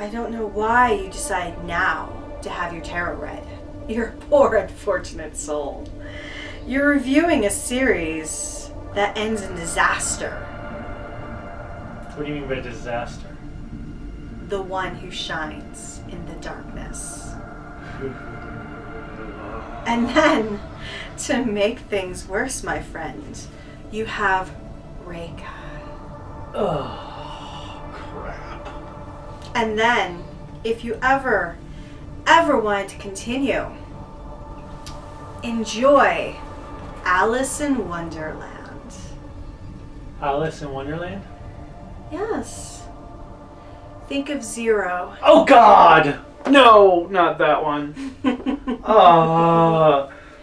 I don't know why you decide now to have your tarot read. You're a poor, unfortunate soul. You're reviewing a series that ends in disaster. What do you mean by disaster? The one who shines in the darkness. And then, to make things worse, my friend, you have Reika. Oh, crap. And then, if you ever wanted to continue, enjoy Alice in Wonderland. Alice in Wonderland? Yes. Think of Zero. Oh God! No, not that one.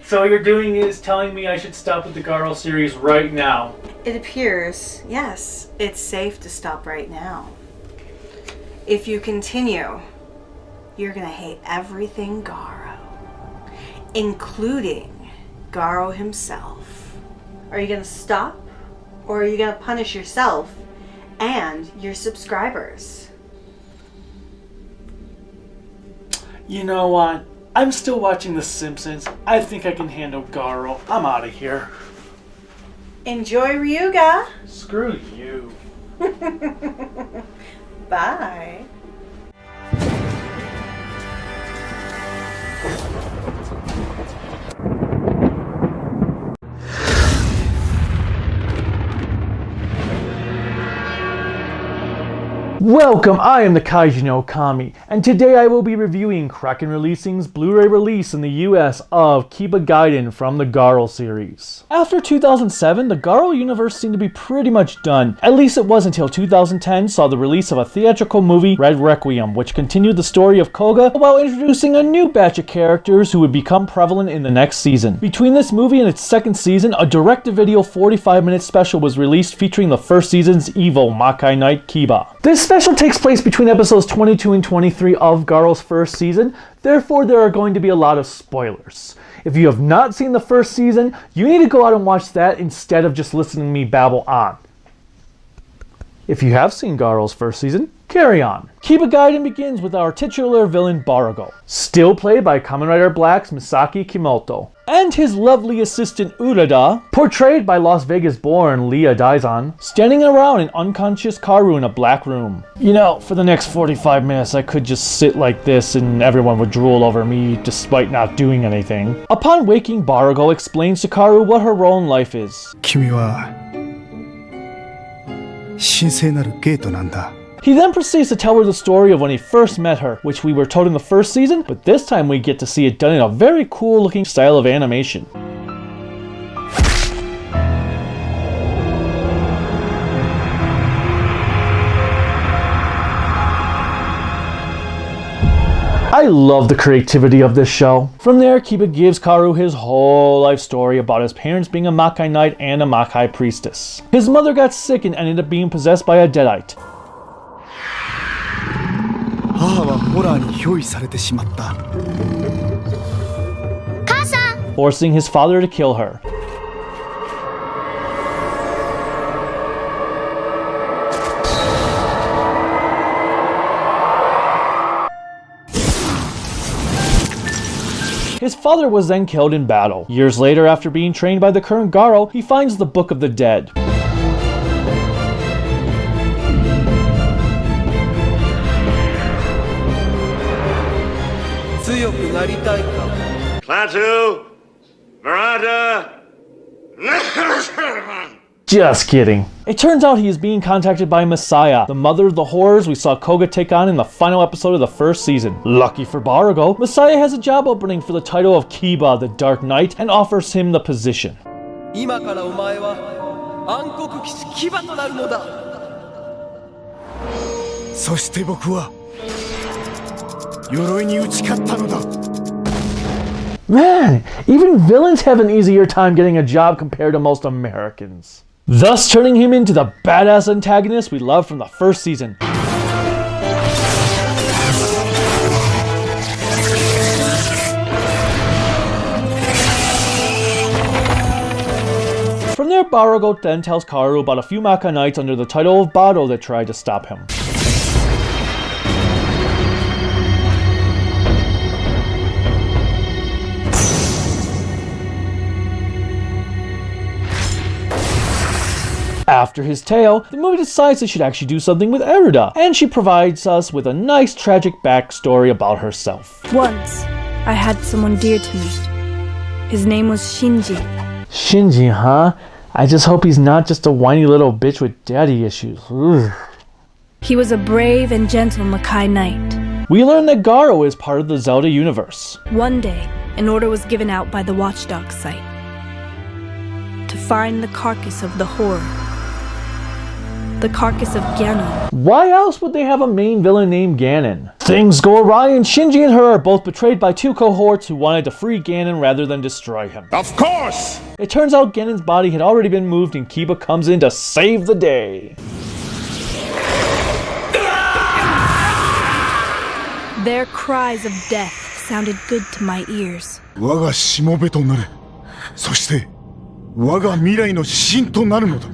So what you're doing is telling me I should stop with the Garo series right now. It appears, yes, it's safe to stop right now. If you continue, you're gonna hate everything Garo, including Garo himself. Are you gonna stop, or are you gonna punish yourself and your subscribers? You know what? I'm still watching The Simpsons. I think I can handle Garo. I'm out of here. Enjoy Ryuga. Screw you. Bye. Welcome, I am the Kaiju no Kami, and today I will be reviewing Kraken Releasing's Blu-ray release in the US of Kiba Gaiden from the Garo series. After 2007, the Garo universe seemed to be pretty much done. At least it was until 2010 saw the release of a theatrical movie, Red Requiem, which continued the story of Koga while introducing a new batch of characters who would become prevalent in the next season. Between this movie and its second season, a direct-to-video 45-minute special was released featuring the first season's evil Makai Knight Kiba. This special takes place between episodes 22 and 23 of Garo's first season, therefore there are going to be a lot of spoilers. If you have not seen the first season, you need to go out and watch that instead of just listening to me babble on. If you have seen Garo's first season, carry on. Kiba Gaiden begins with our titular villain Barago, still played by Kamen Rider Black's Misaki Kimoto, and his lovely assistant Urada, portrayed by Las Vegas-born Leah Daizan, standing around an unconscious Karu in a black room. You know, for the next 45 minutes I could just sit like this and everyone would drool over me despite not doing anything. Upon waking, Barago explains to Karu what her role in life is. 君は神聖なるゲートなんだ. He then proceeds to tell her the story of when he first met her, which we were told in the first season, but this time we get to see it done in a very cool looking style of animation. I love the creativity of this show. From there, Kiba gives Karu his whole life story about his parents being a Makai Knight and a Makai priestess. His mother got sick and ended up being possessed by a deadite. 母はホラーに憑依されてしまった。Forcing his father to kill her. His father was then killed in battle. Years later, after being trained by the current Garo, he finds the Book of the Dead. Klaatu, Veranda. Just kidding. It turns out he is being contacted by Messiah, the mother of the horrors we saw Koga take on in the final episode of the first season. Lucky for Barago, Messiah has a job opening for the title of Kiba, the Dark Knight, and offers him the position. 今からお前は暗黒騎士キバとなるのだ。そして僕は鎧に打ち勝ったのだ。 Man, even villains have an easier time getting a job compared to most Americans. Thus turning him into the badass antagonist we loved from the first season. From there, Barago then tells Karu about a few Makai Knights under the title of Bado that tried to stop him. After his tale, the movie decides they should actually do something with Eruda, and she provides us with a nice tragic backstory about herself. Once, I had someone dear to me. His name was Shinji. Shinji, huh? I just hope he's not just a whiny little bitch with daddy issues. Ugh. He was a brave and gentle Makai Knight. We learn that Garo is part of the Zelda universe. One day, an order was given out by the Watchdog site to find the carcass of the horror. The carcass of Ganon. Why else would they have a main villain named Ganon? Things go awry and Shinji and her are both betrayed by two cohorts who wanted to free Ganon rather than destroy him. Of course! It turns out Ganon's body had already been moved and Kiba comes in to save the day. Their cries of death sounded good to my ears. 我がしもべとなれ。そして我が未来の指針となるのだ。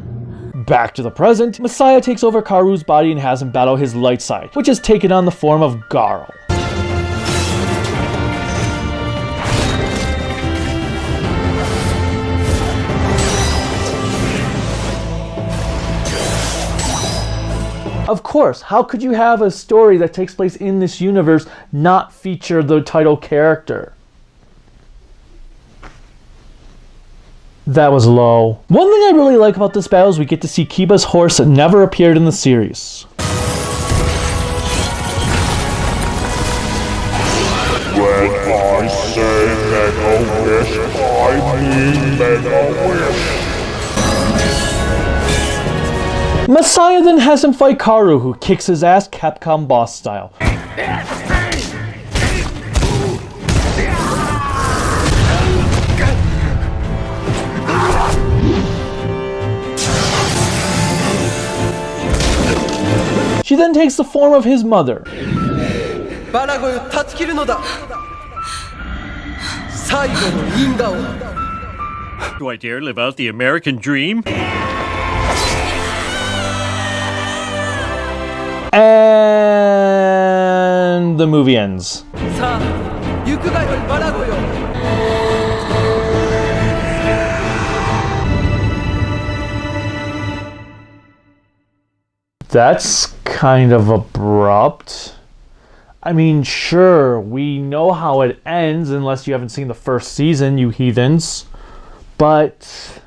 Back to the present, Messiah takes over Karu's body and has him battle his light side, which has taken on the form of Garo. Of course, how could you have a story that takes place in this universe not feature the title character? That was low. One thing I really like about this battle is we get to see Kiba's horse that never appeared in the series. When I say make a wish, I mean make a wish. Messiah then has him fight Karu, who kicks his ass Capcom boss style. She then takes the form of his mother. Baragoよ断ち切るのだ。最後の因果を。 Do I dare live out the American dream? And the movie ends. さあ、行くがよいバラゴよ。 That's kind of abrupt. I mean, sure, we know how it ends unless you haven't seen the first season, you heathens. But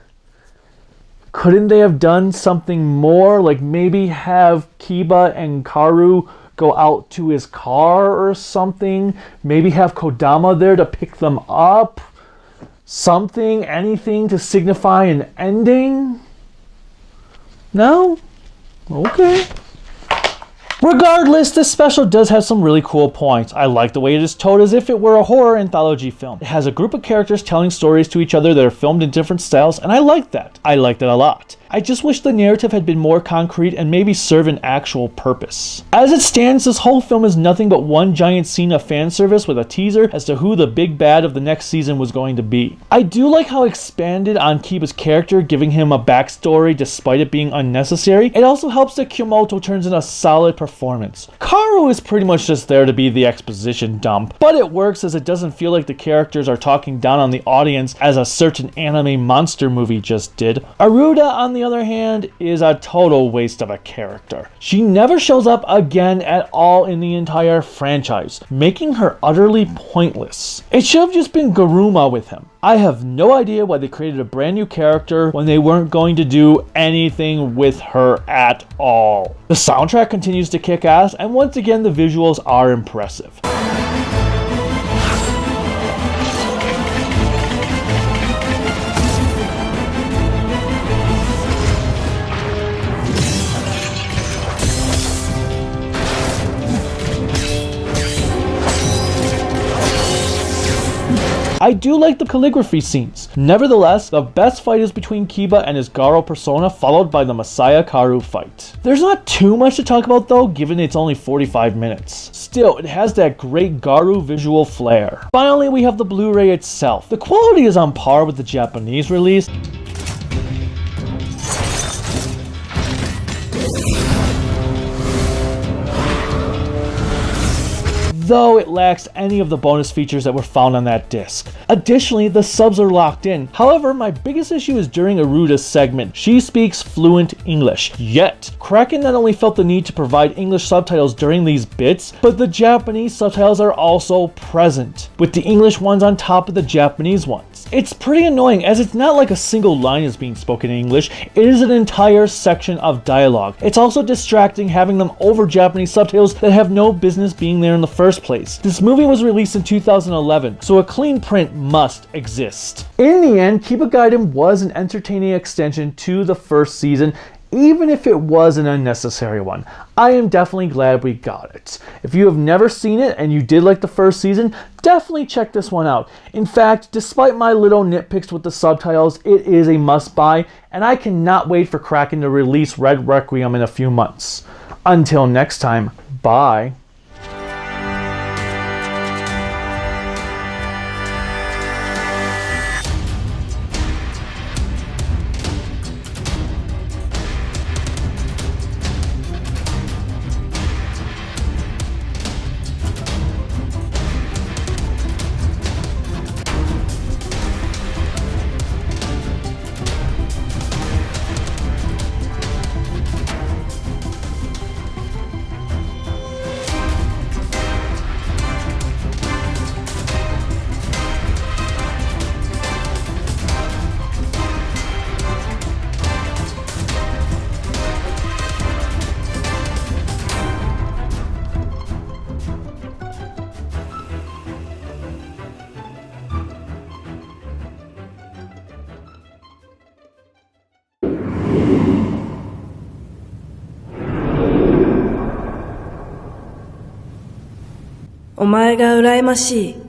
couldn't they have done something more? Like maybe have Kiba and Karu go out to his car or something? Maybe have Kodama there to pick them up? Something, anything to signify an ending? No? Okay. Regardless, this special does have some really cool points. I like the way it is told as if it were a horror anthology film. It has a group of characters telling stories to each other that are filmed in different styles, and I like that. I liked it a lot. I just wish the narrative had been more concrete and maybe serve an actual purpose. As it stands, this whole film is nothing but one giant scene of fan service with a teaser as to who the big bad of the next season was going to be. I do like how expanded on Kiba's character, giving him a backstory despite it being unnecessary. It also helps that Kyomoto turns in a solid performance. Karu is pretty much just there to be the exposition dump, but it works as it doesn't feel like the characters are talking down on the audience as a certain anime monster movie just did. Eruda, on the other hand, is a total waste of a character. She never shows up again at all in the entire franchise, making her utterly pointless. It should have just been Garuma with him. I have no idea why they created a brand new character when they weren't going to do anything with her at all. The soundtrack continues to kick ass, and once again the visuals are impressive. I do like the calligraphy scenes. Nevertheless, the best fight is between Kiba and his Garo persona, followed by the Messiah Karu fight. There's not too much to talk about though, given it's only 45 minutes. Still, it has that great Garo visual flair. Finally, we have the Blu-ray itself. The quality is on par with the Japanese release. though it lacks any of the bonus features that were found on that disc. Additionally, the subs are locked in. However, my biggest issue is during Aruda's segment. She speaks fluent English, yet Kraken not only felt the need to provide English subtitles during these bits, but the Japanese subtitles are also present, with the English ones on top of the Japanese ones. It's pretty annoying as it's not like a single line is being spoken in English, it is an entire section of dialogue. It's also distracting having them over Japanese subtitles that have no business being there in the first place. This movie was released in 2011, so a clean print must exist. In the end, Kiba Gaiden was an entertaining extension to the first season, even if it was an unnecessary one. I am definitely glad we got it. If you have never seen it and you did like the first season, definitely check this one out. In fact, despite my little nitpicks with the subtitles, it is a must-buy, and I cannot wait for Kraken to release Red Requiem in a few months. Until next time, bye. お前が羨ましい。